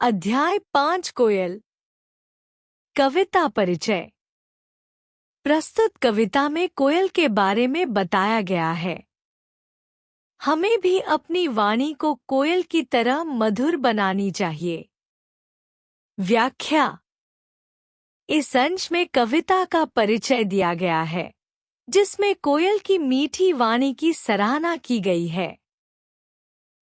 अध्याय 5 कोयल। कविता परिचय। प्रस्तुत कविता में कोयल के बारे में बताया गया है। हमें भी अपनी वाणी को कोयल की तरह मधुर बनानी चाहिए। व्याख्या। इस अंश में कविता का परिचय दिया गया है, जिसमें कोयल की मीठी वाणी की सराहना की गई है।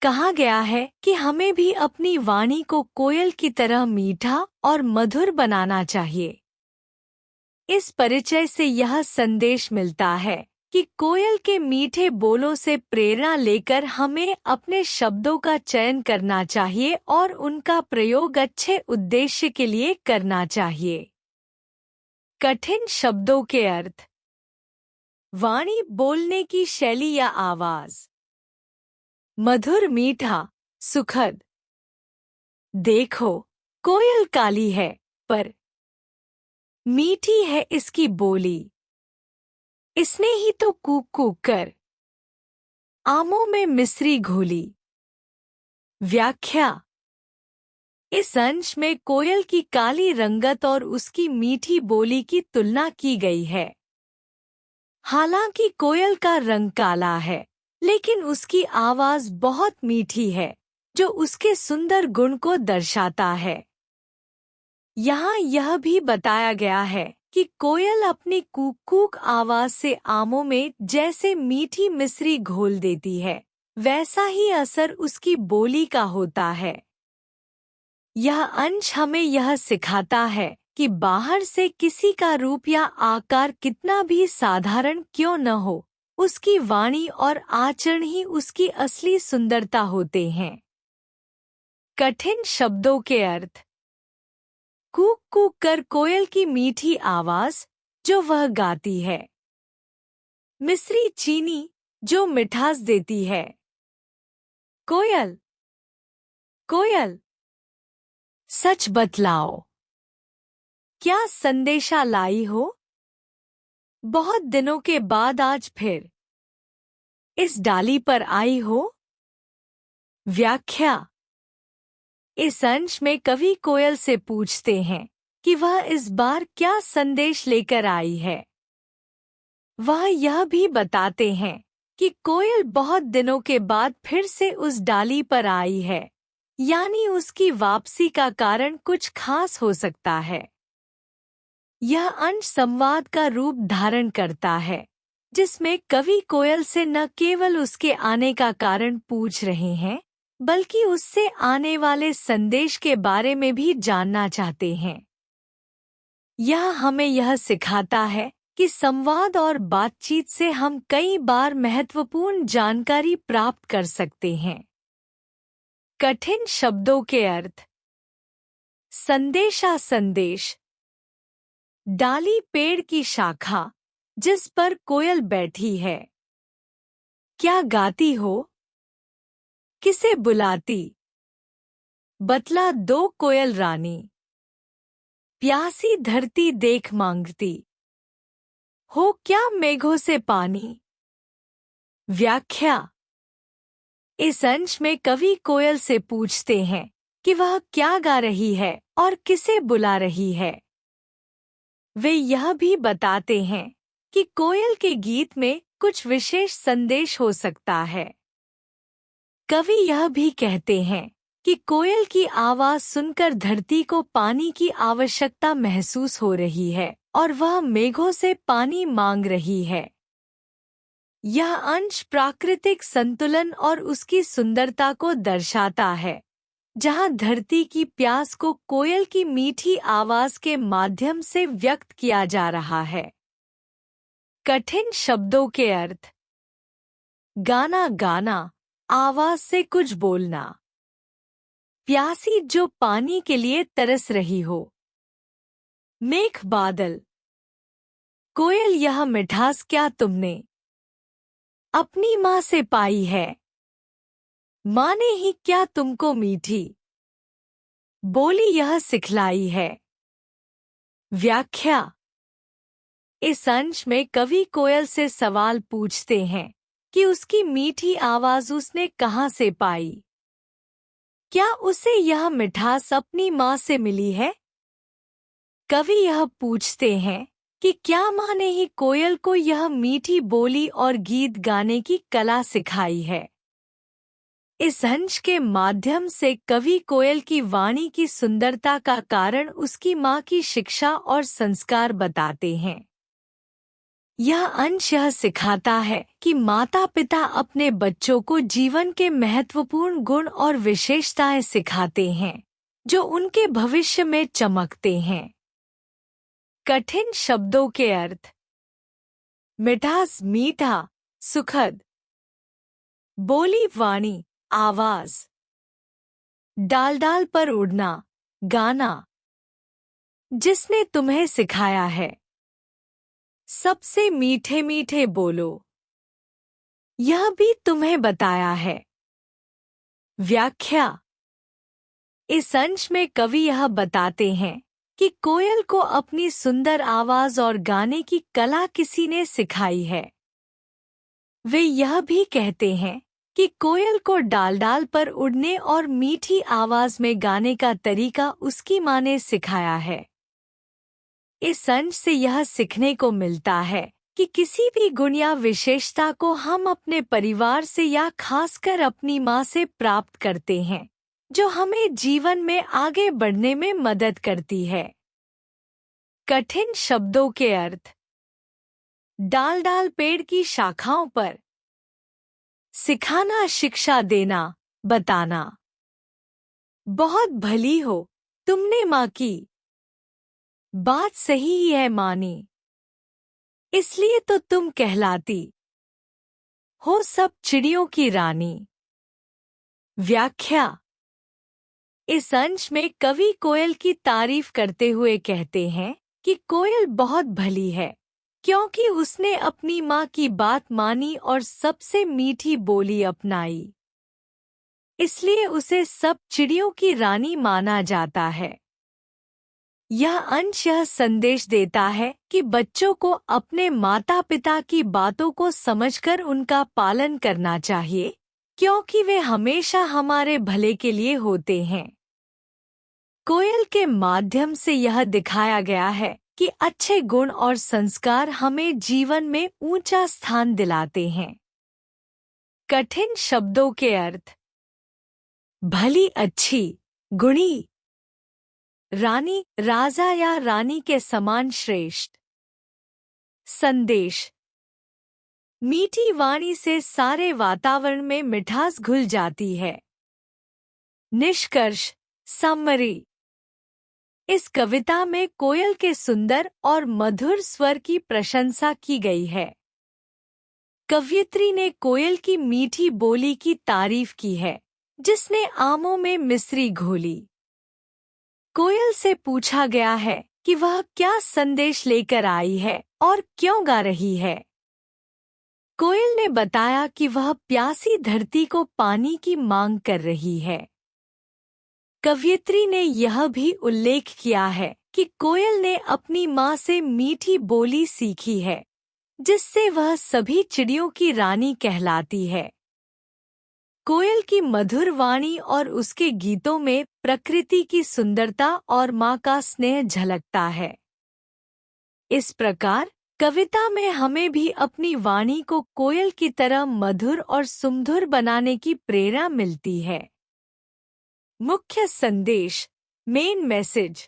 कहा गया है कि हमें भी अपनी वाणी को कोयल की तरह मीठा और मधुर बनाना चाहिए। इस परिचय से यह संदेश मिलता है कि कोयल के मीठे बोलों से प्रेरणा लेकर हमें अपने शब्दों का चयन करना चाहिए और उनका प्रयोग अच्छे उद्देश्य के लिए करना चाहिए। कठिन शब्दों के अर्थ। वाणी बोलने की शैली या आवाज। मधुर, मीठा, सुखद। देखो, कोयल काली है, पर मीठी है इसकी बोली। इसने ही तो कूक कूक कर आमों में मिश्री घोली। व्याख्या। इस अंश में कोयल की काली रंगत और उसकी मीठी बोली की तुलना की गई है। हालांकि कोयल का रंग काला है, लेकिन उसकी आवाज बहुत मीठी है, जो उसके सुंदर गुण को दर्शाता है। यहाँ यह भी बताया गया है कि कोयल अपनी कूक कूक आवाज से आमों में जैसे मीठी मिश्री घोल देती है, वैसा ही असर उसकी बोली का होता है। यह अंश हमें यह सिखाता है कि बाहर से किसी का रूप या आकार कितना भी साधारण क्यों न हो, उसकी वाणी और आचरण ही उसकी असली सुंदरता होते हैं। कठिन शब्दों के अर्थ। कूक कूक कर कोयल की मीठी आवाज जो वह गाती है। मिश्री चीनी जो मिठास देती है। कोयल। कोयल। सच बतलाओ, क्या संदेशा लाई हो? बहुत दिनों के बाद आज फिर इस डाली पर आई हो? व्याख्या। इस अंश में कवि कोयल से पूछते हैं कि वह इस बार क्या संदेश लेकर आई है। वह यह भी बताते हैं कि कोयल बहुत दिनों के बाद फिर से उस डाली पर आई है, यानी उसकी वापसी का कारण कुछ खास हो सकता है। यह अंश संवाद का रूप धारण करता है, जिसमें कवि कोयल से न केवल उसके आने का कारण पूछ रहे हैं, बल्कि उससे आने वाले संदेश के बारे में भी जानना चाहते हैं। यह हमें यह सिखाता है कि संवाद और बातचीत से हम कई बार महत्वपूर्ण जानकारी प्राप्त कर सकते हैं। कठिन शब्दों के अर्थ। संदेशा संदेश। डाली पेड़ की शाखा जिस पर कोयल बैठी है। क्या गाती हो? किसे बुलाती? बतला दो कोयल रानी। प्यासी धरती देख मांगती हो क्या मेघों से पानी। व्याख्या। इस अंश में कवि कोयल से पूछते हैं कि वह क्या गा रही है और किसे बुला रही है। वे यह भी बताते हैं कि कोयल के गीत में कुछ विशेष संदेश हो सकता है। कवि यह भी कहते हैं कि कोयल की आवाज सुनकर धरती को पानी की आवश्यकता महसूस हो रही है और वह मेघों से पानी मांग रही है। यह अंश प्राकृतिक संतुलन और उसकी सुंदरता को दर्शाता है, जहाँ धरती की प्यास को कोयल की मीठी आवाज के माध्यम से व्यक्त किया जा रहा है। कठिन शब्दों के अर्थ। गाना गाना, आवाज से कुछ बोलना। प्यासी जो पानी के लिए तरस रही हो। मेघ बादल। कोयल यह मिठास क्या तुमने अपनी माँ से पाई है? माँ ने ही क्या तुमको मीठी बोली यह सिखलाई है। व्याख्या। इस अंश में कवि कोयल से सवाल पूछते हैं कि उसकी मीठी आवाज उसने कहाँ से पाई। क्या उसे यह मिठास अपनी माँ से मिली है? कवि यह पूछते हैं कि क्या माँ ने ही कोयल को यह मीठी बोली और गीत गाने की कला सिखाई है। इस अंश के माध्यम से कवि कोयल की वाणी की सुंदरता का कारण उसकी माँ की शिक्षा और संस्कार बताते हैं। यह अंश यह सिखाता है कि माता पिता अपने बच्चों को जीवन के महत्वपूर्ण गुण और विशेषताएं सिखाते हैं जो उनके भविष्य में चमकते हैं। कठिन शब्दों के अर्थ। मिठास मीठा, सुखद। बोली वाणी, आवाज। डाल डाल पर उड़ना, गाना। जिसने तुम्हें सिखाया है। सबसे मीठे मीठे बोलो, यह भी तुम्हें बताया है। व्याख्या। इस अंश में कवि यह बताते हैं कि कोयल को अपनी सुंदर आवाज और गाने की कला किसी ने सिखाई है। वे यह भी कहते हैं कि कोयल को डाल डाल पर उड़ने और मीठी आवाज में गाने का तरीका उसकी माँ ने सिखाया है। इस अंश से यह सीखने को मिलता है कि किसी भी गुण या विशेषता को हम अपने परिवार से या खासकर अपनी माँ से प्राप्त करते हैं, जो हमें जीवन में आगे बढ़ने में मदद करती है। कठिन शब्दों के अर्थ। डाल डाल पेड़ की शाखाओं पर। सिखाना, शिक्षा देना, बताना। बहुत भली हो, तुमने माँ की बात सही ही है मानी, इसलिए तो तुम कहलाती हो सब चिड़ियों की रानी। व्याख्या। इस अंश में कवि कोयल की तारीफ करते हुए कहते हैं कि कोयल बहुत भली है क्योंकि उसने अपनी माँ की बात मानी और सबसे मीठी बोली अपनाई, इसलिए उसे सब चिड़ियों की रानी माना जाता है। यह अंश यह संदेश देता है कि बच्चों को अपने माता पिता की बातों को समझकर उनका पालन करना चाहिए क्योंकि वे हमेशा हमारे भले के लिए होते हैं। कोयल के माध्यम से यह दिखाया गया है कि अच्छे गुण और संस्कार हमें जीवन में ऊंचा स्थान दिलाते हैं। कठिन शब्दों के अर्थ। भली, अच्छी, गुणी। रानी, राजा या रानी के समान श्रेष्ठ। संदेश। मीठी वाणी से सारे वातावरण में मिठास घुल जाती है। निष्कर्ष, समरी। इस कविता में कोयल के सुंदर और मधुर स्वर की प्रशंसा की गई है। कवयित्री ने कोयल की मीठी बोली की तारीफ की है, जिसने आमों में मिश्री घोली। कोयल से पूछा गया है कि वह क्या संदेश लेकर आई है और क्यों गा रही है। कोयल ने बताया कि वह प्यासी धरती को पानी की मांग कर रही है। कवयित्री ने यह भी उल्लेख किया है कि कोयल ने अपनी माँ से मीठी बोली सीखी है, जिससे वह सभी चिड़ियों की रानी कहलाती है। कोयल की मधुर वाणी और उसके गीतों में प्रकृति की सुंदरता और माँ का स्नेह झलकता है। इस प्रकार कविता में हमें भी अपनी वाणी को कोयल की तरह मधुर और सुमधुर बनाने की प्रेरणा मिलती है। मुख्य संदेश, मेन मैसेज।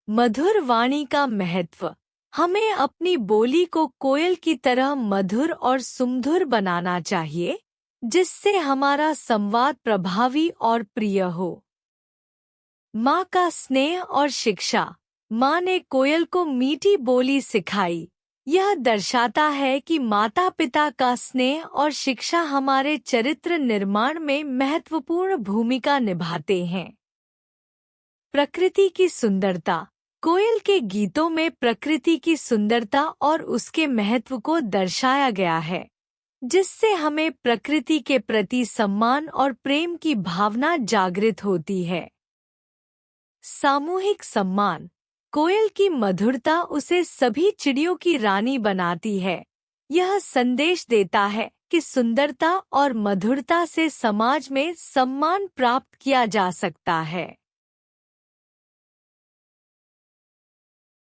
मधुर वाणी का महत्व। हमें अपनी बोली को कोयल की तरह मधुर और सुमधुर बनाना चाहिए, जिससे हमारा संवाद प्रभावी और प्रिय हो। माँ का स्नेह और शिक्षा। माँ ने कोयल को मीठी बोली सिखाई। यह दर्शाता है कि माता पिता का स्नेह और शिक्षा हमारे चरित्र निर्माण में महत्वपूर्ण भूमिका निभाते हैं। प्रकृति की सुंदरता। कोयल के गीतों में प्रकृति की सुंदरता और उसके महत्व को दर्शाया गया है, जिससे हमें प्रकृति के प्रति सम्मान और प्रेम की भावना जागृत होती है। सामूहिक सम्मान। कोयल की मधुरता उसे सभी चिड़ियों की रानी बनाती है। यह संदेश देता है की सुंदरता और मधुरता से समाज में सम्मान प्राप्त किया जा सकता है।